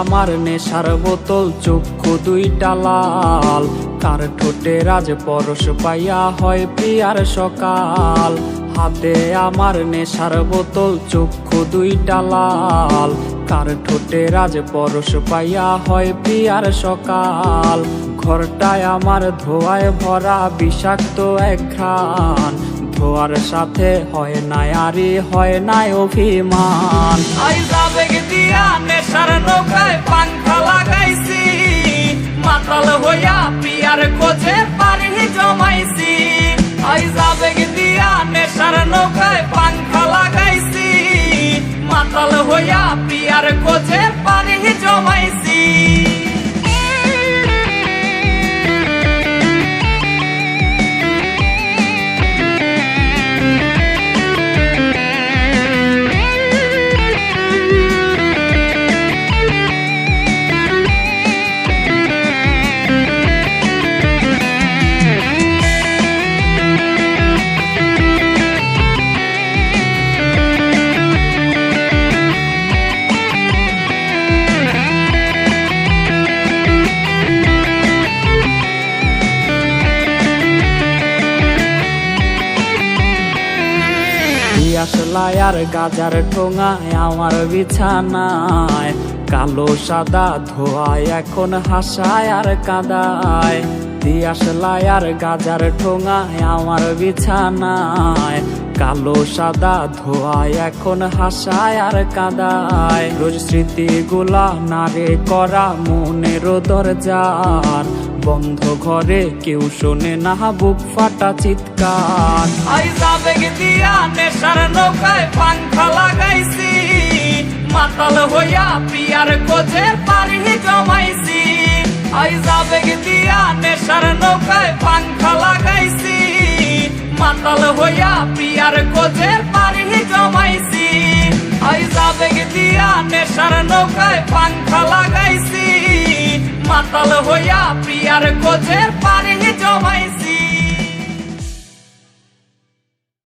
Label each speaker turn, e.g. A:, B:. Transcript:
A: আমার নেশার বোতল, চক্ষু দুইটা লাল। কার ঠোঁটে রাজ পরশ পাইয়া হয় প্রিয়ার সকাল। হাতে আমার নেশার বোতল, চক্ষু দুইটা লাল। কার ঠোঁটে রাজ পরশ পাইয়া হয় প্রিয়ার সকাল। ঘরটায় আমার ধোঁয়ায় ভরা বিষাক্ত এক ঘ্রাণ। ধোয়ার সাথে হয় নাই আরে হয় নাই অভিমান।
B: আবেগ দিয়া নেশার নৌকায় পাংখা লাগাইছি, মাতাল হইয়া পিয়ার খোঁজে পানি জমাইছি। আবেগ দিয়া নেশার নৌকায় পাংখা লাগাইছি, মাতাল হইয়া পিয়ার খোঁজে পানি জমাইছি।
A: আসলাই আর গাজার ঠোঙায় আমার বিছানায়, কালো সাদা ধোয়ায় এখন হাসায় আর কাদায়। দিয়াশলাই আর গাজার ঠোঙায় আমার বিছানায়, কালো সাদা ধোয়ায় এখন হাসায় আর কাদায়। রোজ স্মৃতিগুলা নারে করা মনের দরজার, বন্ধ ঘরে কেউ শোনে না বুক ফাটা চিৎকার।
B: আবেগ দিয়া নেশার নৌকায় পাংখা লাগাইছি, মাতাল হইয়া পিয়ার খোঁজে পানি জমাইছি। আবেগ দিয়া নেশার নৌকায় পাংখা লাগাইছি, মাতাল হইয়া পিয়ার খোঁজে পানি জমাইছি। আবেগ দিয়া নেশার নৌকায় পাংখা লাগাইছি, মাতাল হইয়া পিয়ার খোঁজে পানি জমাইছি।